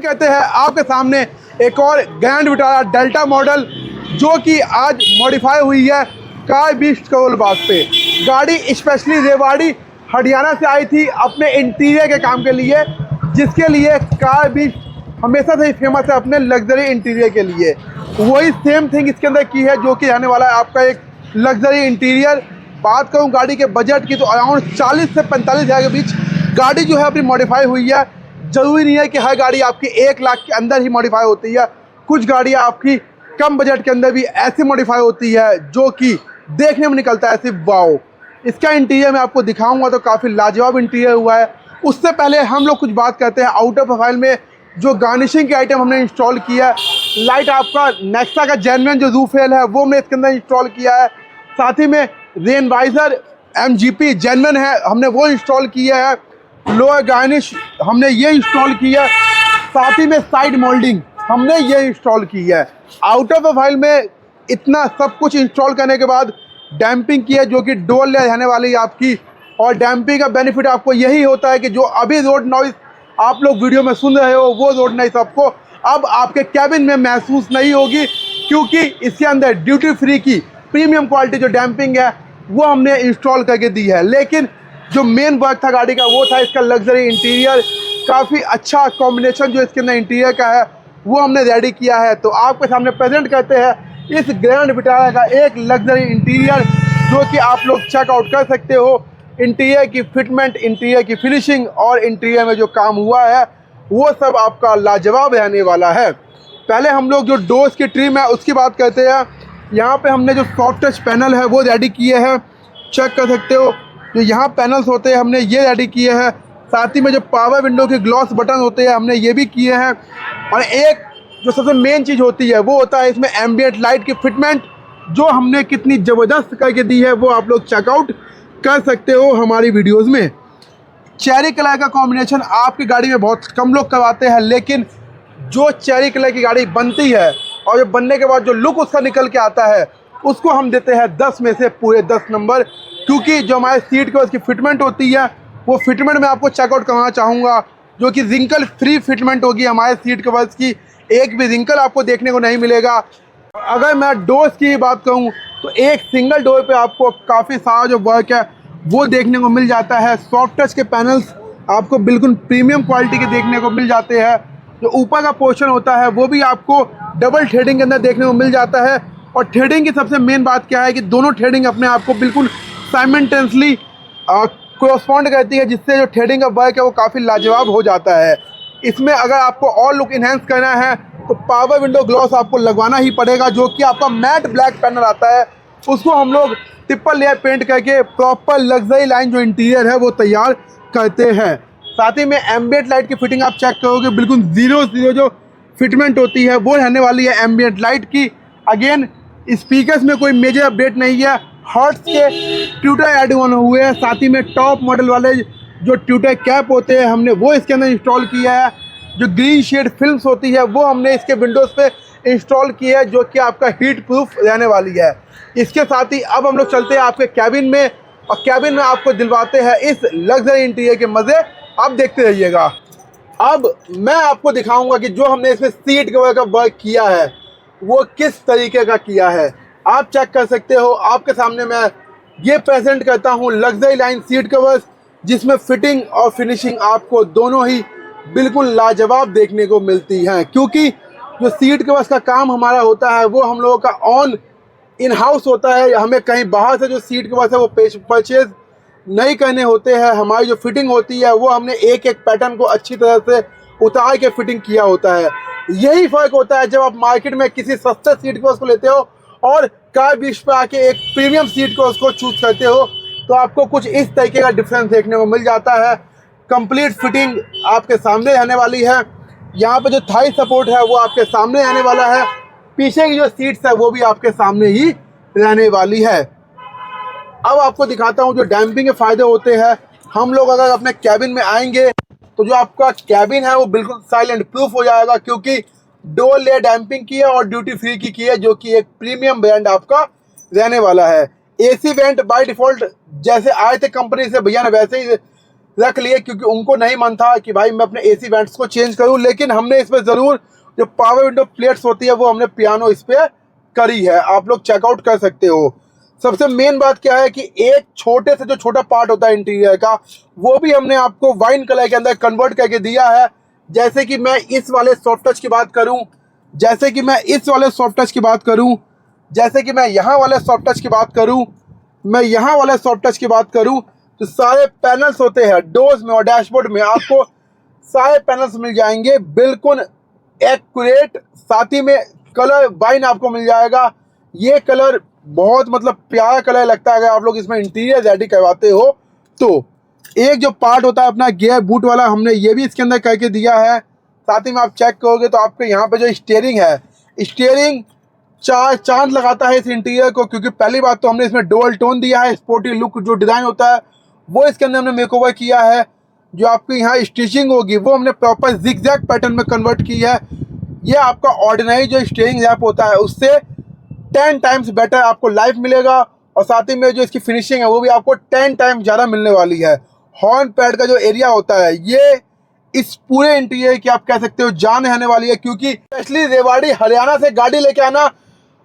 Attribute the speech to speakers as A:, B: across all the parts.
A: कहते हैं आपके सामने एक और ग्रैंड विटारा डेल्टा मॉडल जो कि आज मॉडिफाई हुई है कार बीस्ट करोल बाग पे। गाड़ी स्पेशली रेवाड़ी हरियाणा से आई थी अपने इंटीरियर के काम के लिए, जिसके लिए कार बीस्ट हमेशा से ही फेमस है अपने लग्जरी इंटीरियर के लिए। वही सेम थिंग इसके अंदर की है जो कि आने वाला है आपका एक लग्जरी इंटीरियर। बात करूं गाड़ी के बजट की तो अराउंड 40 से 45 हज़ार के बीच गाड़ी जो है अपनी मॉडिफाई हुई है। ज़रूरी नहीं है कि हर गाड़ी आपकी 1 लाख के अंदर ही मॉडिफाई होती है, कुछ गाड़ियाँ आपकी कम बजट के अंदर भी ऐसी मॉडिफाई होती है जो कि देखने में निकलता है ऐसे वाओ। इसका इंटीरियर मैं आपको दिखाऊंगा तो काफ़ी लाजवाब इंटीरियर हुआ है। उससे पहले हम लोग कुछ बात करते हैं आउटर प्रोफाइल में जो गार्निशिंग के आइटम हमने इंस्टॉल किया है। लाइट आपका नेक्सा का जेन्युइन जो रूफ रेल है वो हमने इसके अंदर इंस्टॉल किया है। साथ ही में रेन वाइजर MGP जेन्युइन है, हमने वो इंस्टॉल किया है। लोअर गार्निश हमने ये इंस्टॉल किया है। साथ ही में साइड मोल्डिंग हमने ये इंस्टॉल की है। आउटर प्रोफाइल में इतना सब कुछ इंस्टॉल करने के बाद डैम्पिंग की है जो कि डुअल लेयर रहने वाली है आपकी। और डैम्पिंग का बेनिफिट आपको यही होता है कि जो अभी रोड नॉइस आप लोग वीडियो में सुन रहे हो वो रोड नॉइस आपको अब आपके कैबिन में महसूस नहीं होगी, क्योंकि इसके अंदर ड्यूटी फ्री की प्रीमियम क्वालिटी जो डैम्पिंग है वो हमने इंस्टॉल करके दी है। लेकिन जो मेन वर्क था गाड़ी का वो था इसका लग्जरी इंटीरियर। काफ़ी अच्छा कॉम्बिनेशन जो इसके अंदर इंटीरियर का है वो हमने रेडी किया है। तो आपके सामने प्रेजेंट करते हैं इस ग्रैंड विटारा का एक लग्जरी इंटीरियर जो कि आप लोग चेकआउट कर सकते हो। इंटीरियर की फिटमेंट, इंटीरियर की फिनिशिंग और इंटीरियर में जो काम हुआ है वो सब आपका लाजवाब रहने वाला है। पहले हम लोग जो डोर्स की ट्रिम है उसकी बात करते हैं। यहाँ पे हमने जो सॉफ्ट टच पैनल है वो रेडी किए हैं, चेक कर सकते हो। जो यहाँ पैनल्स होते हैं हमने ये रेडी किए हैं। साथ ही में जो पावर विंडो के ग्लॉस बटन होते हैं हमने ये भी किए हैं। और एक जो सबसे मेन चीज़ होती है वो होता है इसमें एम्बिएंट लाइट की फिटमेंट जो हमने कितनी ज़बरदस्त करके दी है वो आप लोग चेकआउट कर सकते हो हमारी वीडियोस में। चेरी कलर का कॉम्बिनेशन आपकी गाड़ी में बहुत कम लोग करवाते हैं, लेकिन जो चेरी कलर की गाड़ी बनती है और जो बनने के बाद जो लुक उसका निकल के आता है उसको हम देते हैं 10 में से पूरे 10 नंबर। क्योंकि जो हमारे सीट के उसकी फिटमेंट होती है वो फिटमेंट मैं आपको चेकआउट करवाना चाहूँगा जो कि रिंकल फ्री फिटमेंट होगी हमारे सीट कवर्स की। एक भी रिंकल आपको देखने को नहीं मिलेगा। अगर मैं डोर्स की बात कहूँ तो एक सिंगल डोर पे आपको काफ़ी सारा जो वर्क है वो देखने को मिल जाता है। सॉफ्ट टच के पैनल्स आपको बिल्कुल प्रीमियम क्वालिटी के देखने को मिल जाते हैं। जो ऊपर का पोर्शन होता है वो भी आपको डबल थ्रेडिंग के अंदर देखने को मिल जाता है। और थ्रेडिंग की सबसे मेन बात क्या है कि दोनों थ्रेडिंग अपने आप को बिल्कुल साइमल्टेनियसली कोरस्पॉन्ड करती है, जिससे जो थ्रेडिंग का वर्क है वो काफ़ी लाजवाब हो जाता है। इसमें अगर आपको और लुक इन्हेंस करना है तो पावर विंडो ग्लास आपको लगवाना ही पड़ेगा, जो कि आपका मैट ब्लैक पैनल आता है उसको हम लोग ट्रिपल लेयर पेंट करके प्रॉपर लग्जरी लाइन जो इंटीरियर है वो तैयार करते हैं। साथ ही में एम्बिएंट लाइट की फिटिंग आप चेक करोगे बिल्कुल जीरो जो फिटमेंट होती है वो रहने वाली है एम्बिएंट लाइट की। अगेन स्पीकर्स में कोई मेजर अपडेट नहीं है, हर्ट्ज के ट्यूटर ऐड ऑन हुए हैं। साथ ही में टॉप मॉडल वाले जो ट्यूटर कैप होते हैं हमने वो इसके अंदर इंस्टॉल किया है। जो ग्रीन शेड फिल्म्स होती है वो हमने इसके विंडोज़ पे इंस्टॉल की है जो कि आपका हीट प्रूफ रहने वाली है। इसके साथ ही अब हम लोग चलते हैं आपके कैबिन में और कैबिन में आपको दिलवाते हैं इस लग्जरी इंटीरियर के मज़े। आप देखते रहिएगा। अब मैं आपको दिखाऊंगा कि जो हमने इसमें सीट कवर का वर्क किया है वो किस तरीके का किया है। आप चेक कर सकते हो। आपके सामने मैं ये प्रेजेंट करता हूँ लग्जरी लाइन सीट कवर्स, जिसमें फिटिंग और फिनिशिंग आपको दोनों ही बिल्कुल लाजवाब देखने को मिलती हैं। क्योंकि जो सीट कवर्स का काम हमारा होता है वो हम लोगों का ऑन इन हाउस होता है। हमें कहीं बाहर से जो सीट कवर्स है वो परचेज नहीं करने होते हैं। हमारी जो फिटिंग होती है वो हमने एक एक पैटर्न को अच्छी तरह से उतार के फिटिंग किया होता है। यही फ़र्क होता है जब आप मार्केट में किसी सस्ते सीट कवर्स को लेते हो और कार बीच पर आके एक प्रीमियम सीट कवर्स को चूज करते हो, तो आपको कुछ इस तरीके का डिफरेंस देखने को मिल जाता है। कंप्लीट फिटिंग आपके सामने रहने वाली है। यहाँ पे जो थाई सपोर्ट है वो आपके सामने रहने वाला है। पीछे की जो सीट्स है वो भी आपके सामने ही रहने वाली है। अब आपको दिखाता हूँ जो डैम्पिंग के फ़ायदे होते हैं। हम लोग अगर अपने कैबिन में आएंगे तो जो आपका कैबिन है वो बिल्कुल साइलेंट प्रूफ हो जाएगा, क्योंकि डुअल लेयर डैम्पिंग की है और ड्यूटी फ्री की है, जो कि एक प्रीमियम ब्रांड आपका रहने वाला है। AC वेंट बाय डिफ़ॉल्ट जैसे आए थे कंपनी से भैया ने वैसे ही रख लिए, क्योंकि उनको नहीं मन था कि भाई मैं अपने AC वेंट्स को चेंज करूं। लेकिन हमने इस पर ज़रूर जो पावर विंडो प्लेट्स होती है वो हमने पियानो इस पर करी है, आप लोग चेकआउट कर सकते हो। सबसे मेन बात क्या है कि एक छोटे से जो छोटा पार्ट होता है इंटीरियर का, वो भी हमने आपको वाइन कलर के अंदर कन्वर्ट करके दिया है। जैसे कि मैं इस वाले सॉफ्ट टच की बात करूं, जैसे कि मैं इस वाले सॉफ्ट टच की बात करूं, जैसे कि मैं यहाँ वाले सॉफ्ट टच की बात करूं, मैं यहाँ वाले सॉफ्ट टच की बात करूं, तो सारे पैनल्स होते हैं डोर्स में और डैशबोर्ड में, आपको सारे पैनल्स मिल जाएंगे बिल्कुल एक्यूरेट। साथ ही में कलर वाइन आपको मिल जाएगा। ये कलर बहुत मतलब प्यारा कलर लगता है अगर आप लोग इसमें इंटीरियर रेडी करवाते हो तो। एक जो पार्ट होता है अपना गियर बूट वाला, हमने ये भी इसके अंदर करके दिया है। साथ ही में आप चेक करोगे तो आपके यहाँ पे जो स्टीयरिंग है, स्टीयरिंग चांद लगाता है इस इंटीरियर को, क्योंकि पहली बात तो हमने इसमें डुअल टोन दिया है। स्पोर्टी लुक जो डिज़ाइन होता है वो इसके अंदर हमने मेकओवर किया है। जो आपकी यहाँ स्टिचिंग होगी वो हमने प्रॉपर जिगजैग पैटर्न में कन्वर्ट की है। ये आपका ऑर्डिनरी जो स्टीयरिंग रैप होता है उससे 10 टाइम्स बेटर आपको लाइफ मिलेगा, और साथ ही में जो इसकी फिनिशिंग है वो भी आपको 10 टाइम्स ज़्यादा मिलने वाली है। हॉर्न पैड का जो एरिया होता है ये इस पूरे इंटीरियर की आप कह सकते हो जान रहने वाली है, क्योंकि स्पेशली रेवाड़ी हरियाणा से गाड़ी लेके आना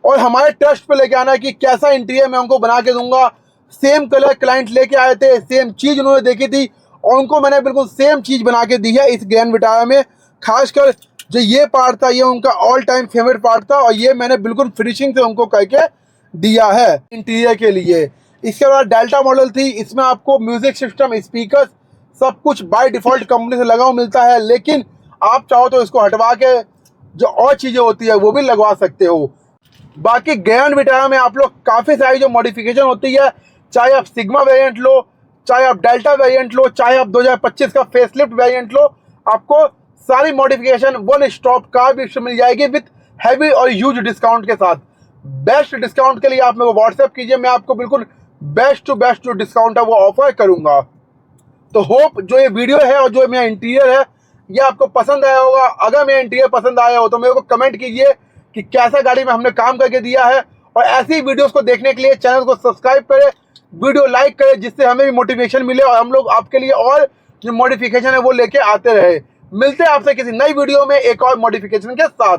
A: और हमारे ट्रस्ट पे लेके आना कि कैसा इंटीरियर मैं उनको बना के दूंगा। सेम कलर क्लाइंट लेके आए थे, सेम चीज़ उन्होंने देखी थी और उनको मैंने बिल्कुल सेम चीज़ बना के दी है इस ग्रैंड विटारा में। खासकर जो ये पार्ट था ये उनका ऑल टाइम फेवरेट पार्ट था और ये मैंने बिल्कुल फिनिशिंग से उनको करके दिया है इंटीरियर के लिए। इसके बाद डेल्टा मॉडल थी, इसमें आपको म्यूजिक सिस्टम, स्पीकर सब कुछ बाय डिफ़ॉल्ट कंपनी से लगा हुआ मिलता है, लेकिन आप चाहो तो इसको हटवा के जो और चीज़ें होती है वो भी लगवा सकते हो। बाकी ग्रैंड विटारा में आप लोग काफ़ी सारी जो मॉडिफिकेशन होती है, चाहे आप सिग्मा वेरिएंट लो, चाहे आप डेल्टा वेरिएंट लो, चाहे आप 2025 का फेसलिफ्ट वेरिएंट लो, आपको सारी मॉडिफिकेशन वन स्टॉप कार भी मिल जाएगी विथ हैवी और ह्यूज डिस्काउंट के साथ। बेस्ट डिस्काउंट के लिए आप मेरे को व्हाट्सएप कीजिए, मैं आपको बिल्कुल बेस्ट टू बेस्ट जो डिस्काउंट है वो ऑफर करूंगा। तो होप जो ये वीडियो है और जो मेरा इंटीरियर है ये आपको पसंद आया होगा। अगर मेरा इंटीरियर पसंद आया हो तो मेरे को कमेंट कीजिए कि कैसा गाड़ी में हमने काम करके दिया है, और ऐसी वीडियोस को देखने के लिए चैनल को सब्सक्राइब करें, वीडियो लाइक करें, जिससे हमें भी मोटिवेशन मिले और हम लोग आपके लिए और जो मॉडिफिकेशन है वो लेके आते रहे। मिलते हैं आपसे किसी नई वीडियो में एक और मॉडिफिकेशन के साथ।